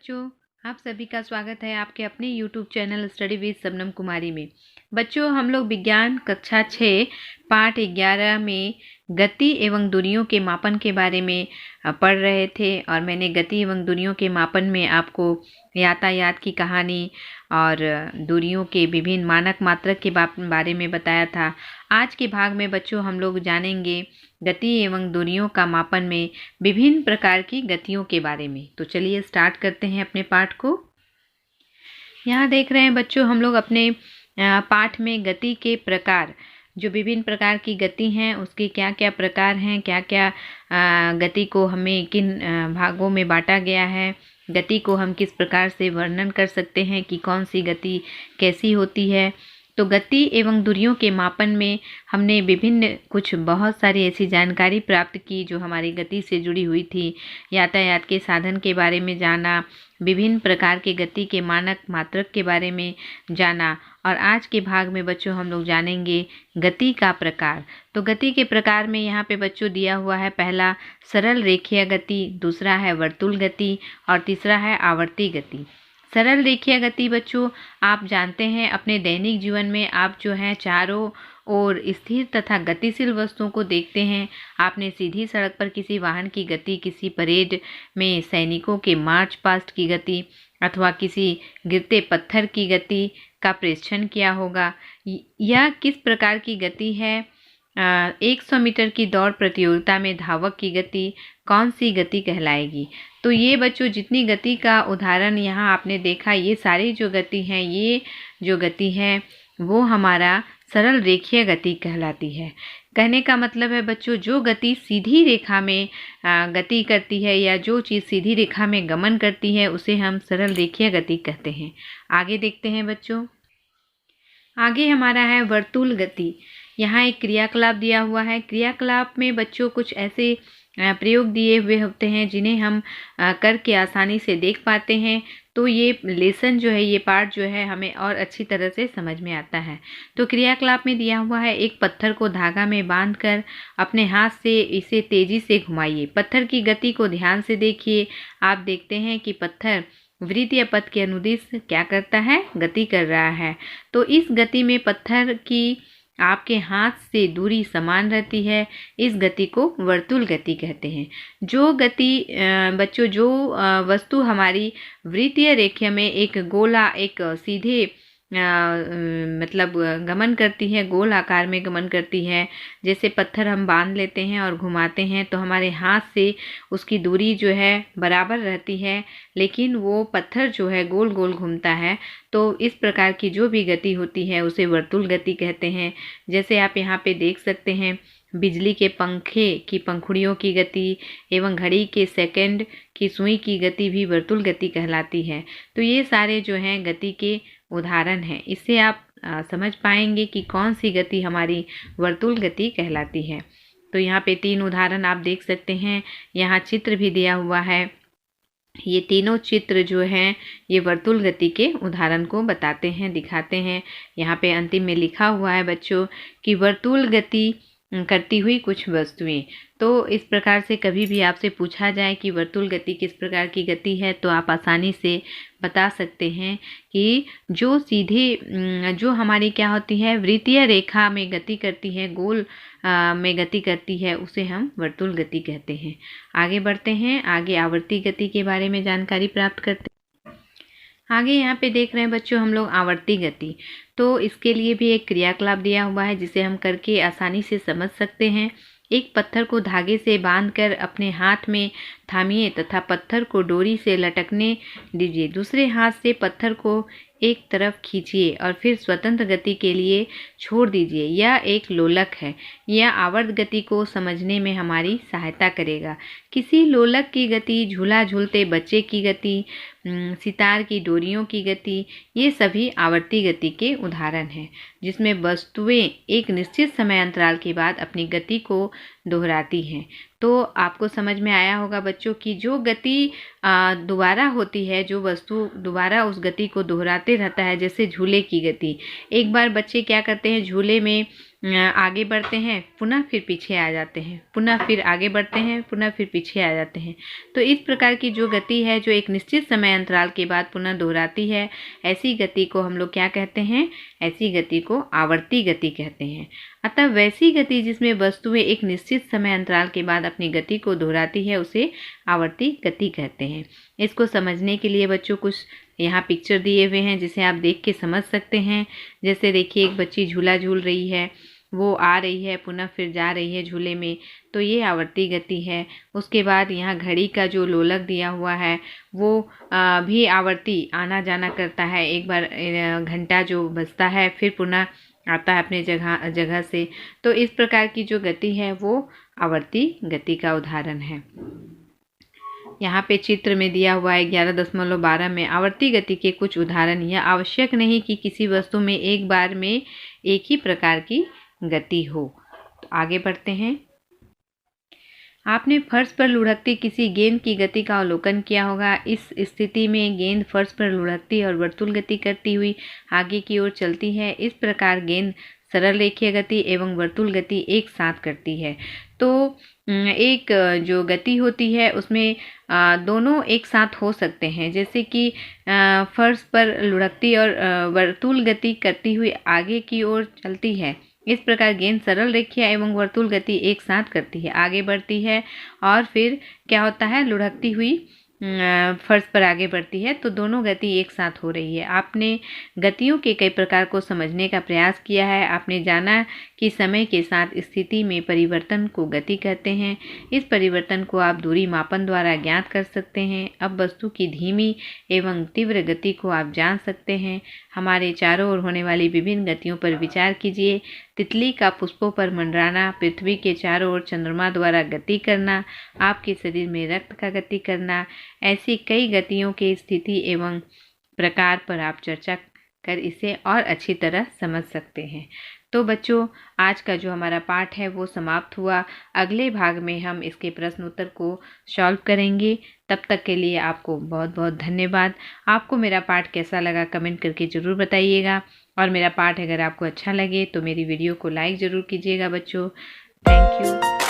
बच्चों, आप सभी का स्वागत है आपके अपने YouTube channel study with Shabnam Kumari में। बच्चों, हम लोग विज्ञान कक्षा 6 पाठ 11 में गति एवं दूरियों के मापन के बारे में पढ़ रहे थे और मैंने गति एवं दूरियों के मापन में आपको यातायात की कहानी और दूरियों के विभिन्न मानक मात्रक के बारे में बताया था। आज के भाग में बच्चों हम लोग जानेंगे गति एवं दूरियों का मापन में विभिन्न प्रकार की गतियों के बारे में। तो चलिए स्टार्ट करते हैं अपने पाठ को। यहाँ देख रहे हैं बच्चों, हम लोग अपने पाठ में गति के प्रकार, जो विभिन्न प्रकार की गति हैं उसके क्या क्या प्रकार हैं, क्या क्या गति को हमें किन भागों में बांटा गया है, गति को हम किस प्रकार से वर्णन कर सकते हैं कि कौन सी गति कैसी होती है। तो गति एवं दूरियों के मापन में हमने बहुत सारी ऐसी जानकारी प्राप्त की जो हमारी गति से जुड़ी हुई थी। यातायात के साधन के बारे में जाना, विभिन्न प्रकार के गति के मानक मात्रक के बारे में जाना और आज के भाग में बच्चों हम लोग जानेंगे गति का प्रकार। तो गति के प्रकार में यहाँ पे बच्चों दिया हुआ है, पहला सरल रेखीय गति, दूसरा है वर्तुल गति और तीसरा है आवर्ती गति। सरल रेखीय गति बच्चों आप जानते हैं, अपने दैनिक जीवन में आप जो है चारों ओर स्थिर तथा गतिशील वस्तुओं को देखते हैं। आपने सीधी सड़क पर किसी वाहन की गति, किसी परेड में सैनिकों के मार्च पास्ट की गति अथवा किसी गिरते पत्थर की गति का प्रेक्षण किया होगा। यह किस प्रकार की गति है? 100 मीटर की दौड़ प्रतियोगिता में धावक की गति कौन सी गति कहलाएगी? तो ये बच्चों जितनी गति का उदाहरण यहाँ आपने देखा, ये सारी जो गति हैं, ये जो गति है वो हमारा सरल रेखीय गति कहलाती है। कहने का मतलब है बच्चों, जो गति सीधी रेखा में गति करती है या जो चीज़ सीधी रेखा में गमन करती है उसे हम सरल रेखीय गति कहते हैं। आगे देखते हैं बच्चों, आगे हमारा है वर्तुल गति। यहाँ एक क्रियाकलाप दिया हुआ है। क्रियाकलाप में बच्चों कुछ ऐसे प्रयोग दिए हुए होते हैं जिन्हें हम करके आसानी से देख पाते हैं, तो ये लेसन जो है, ये पार्ट जो है हमें और अच्छी तरह से समझ में आता है। तो क्रियाकलाप में दिया हुआ है, एक पत्थर को धागा में बांधकर अपने हाथ से इसे तेजी से घुमाइए। पत्थर की गति को ध्यान से देखिए। आप देखते हैं कि पत्थर वृत्तीय पथ के अनुदिश क्या करता है? गति कर रहा है। तो इस गति में पत्थर की आपके हाथ से दूरी समान रहती है। इस गति को वर्तुल गति कहते हैं। जो गति बच्चों, जो वस्तु हमारी वृत्तीय रेखा में एक गोला, एक सीधे मतलब गमन करती है, गोल आकार में गमन करती है, जैसे पत्थर हम बांध लेते हैं और घुमाते हैं तो हमारे हाथ से उसकी दूरी जो है बराबर रहती है, लेकिन वो पत्थर जो है गोल गोल घूमता है। तो इस प्रकार की जो भी गति होती है उसे वर्तुल गति कहते हैं। जैसे आप यहाँ पे देख सकते हैं, बिजली के पंखे की पंखुड़ियों की गति एवं घड़ी के सेकंड की सुई की गति भी वर्तुल गति कहलाती है। तो ये सारे जो हैं गति के उदाहरण हैं। इससे आप समझ पाएंगे कि कौन सी गति हमारी वर्तुल गति कहलाती है। तो यहाँ पे 3 उदाहरण आप देख सकते हैं। यहाँ चित्र भी दिया हुआ है। ये तीनों चित्र जो हैं ये वर्तुल गति के उदाहरण को बताते हैं, दिखाते हैं। यहाँ पे अंतिम में लिखा हुआ है बच्चों कि वर्तुल गति करती हुई कुछ वस्तुएं। तो इस प्रकार से कभी भी आपसे पूछा जाए कि वर्तुल गति किस प्रकार की गति है, तो आप आसानी से बता सकते हैं कि जो सीधे जो हमारी क्या होती है, वृत्तीय रेखा में गति करती है, गोल में गति करती है, उसे हम वर्तुल गति कहते हैं। आगे बढ़ते हैं, आगे आवर्ती गति के बारे में जानकारी प्राप्त करते हैं। आगे यहाँ पे देख रहे हैं बच्चों हम लोग आवर्ती गति। तो इसके लिए भी एक क्रियाकलाप दिया हुआ है जिसे हम करके आसानी से समझ सकते हैं। एक पत्थर को धागे से बांधकर अपने हाथ में थामिए तथा पत्थर को डोरी से लटकने दीजिए। दूसरे हाथ से पत्थर को एक तरफ खींचिए और फिर स्वतंत्र गति के लिए छोड़ दीजिए। यह एक लोलक है। यह आवर्त गति को समझने में हमारी सहायता करेगा। किसी लोलक की गति, झूला झूलते बच्चे की गति, सितार की डोरियों की गति, ये सभी आवर्ती गति के उदाहरण हैं, जिसमें वस्तुएं एक निश्चित समय अंतराल के बाद अपनी गति को दोहराती हैं। तो आपको समझ में आया होगा बच्चों कि जो गति दोबारा होती है, जो वस्तु दोबारा उस गति को दोहराते रहता है, जैसे झूले की गति। एक बार बच्चे क्या करते हैं, झूले में आगे बढ़ते हैं, पुनः फिर पीछे आ जाते हैं, पुनः फिर आगे बढ़ते हैं, पुनः फिर पीछे आ जाते हैं। तो इस प्रकार की जो गति है, जो एक निश्चित समय अंतराल के बाद पुनः दोहराती है, ऐसी गति को हम लोग क्या कहते हैं? ऐसी गति को आवर्ती गति कहते हैं। अतः वैसी गति जिसमें वस्तुएं एक निश्चित समय अंतराल के बाद अपनी गति को दोहराती है, उसे आवर्ती गति कहते हैं। इसको समझने के लिए बच्चों कुछ यहाँ पिक्चर दिए हुए हैं जिसे आप देख के समझ सकते हैं। जैसे देखिए, एक बच्ची झूला झूल रही है, वो आ रही है, पुनः फिर जा रही है झूले में, तो ये आवर्ती गति है। उसके बाद यहाँ घड़ी का जो लोलक दिया हुआ है वो भी आवर्ती आना जाना करता है। एक बार घंटा जो बजता है फिर पुनः आता है अपने जगह से। तो इस प्रकार की जो गति है वो आवर्ती गति का उदाहरण है। यहाँ पे चित्र में दिया हुआ है 11.12 में आवर्ती गति के कुछ उदाहरण। यह आवश्यक नहीं कि किसी वस्तु में एक बार में एक ही प्रकार की गति हो। तो आगे बढ़ते हैं। आपने फर्श पर लुढ़कती किसी गेंद की गति का अवलोकन किया होगा। इस स्थिति में गेंद फर्श पर लुढ़कती और वर्तुल गति करती हुई आगे की ओर चलती है। इस प्रकार गेंद सरल रेखीय गति एवं वर्तुल गति एक साथ करती है। तो एक जो गति होती है उसमें दोनों एक साथ हो सकते हैं। जैसे कि फर्श पर लुढ़कती और वर्तुल गति करती हुई आगे की ओर चलती है। इस प्रकार गेंद सरल रेखीय एवं वर्तुल गति एक साथ करती है, आगे बढ़ती है और फिर क्या होता है, लुढ़कती हुई फर्श पर आगे बढ़ती है। तो दोनों गति एक साथ हो रही है। आपने गतियों के कई प्रकार को समझने का प्रयास किया है। आपने जाना कि समय के साथ स्थिति में परिवर्तन को गति कहते हैं। इस परिवर्तन को आप दूरी मापन द्वारा ज्ञात कर सकते हैं। अब वस्तु की धीमी एवं तीव्र गति को आप जान सकते हैं। हमारे चारों ओर होने वाली विभिन्न गतियों पर विचार कीजिए। तितली का पुष्पों पर मंडराना, पृथ्वी के चारों ओर चंद्रमा द्वारा गति करना, आपके शरीर में रक्त का गति करना, ऐसी कई गतियों के स्थिति एवं प्रकार पर आप चर्चा कर इसे और अच्छी तरह समझ सकते हैं। तो बच्चों, आज का जो हमारा पाठ है वो समाप्त हुआ। अगले भाग में हम इसके प्रश्न उत्तर को सॉल्व करेंगे। तब तक के लिए आपको बहुत बहुत धन्यवाद। आपको मेरा पाठ कैसा लगा कमेंट करके ज़रूर बताइएगा। और मेरा पाठ अगर आपको अच्छा लगे तो मेरी वीडियो को लाइक ज़रूर कीजिएगा बच्चों। Thank you.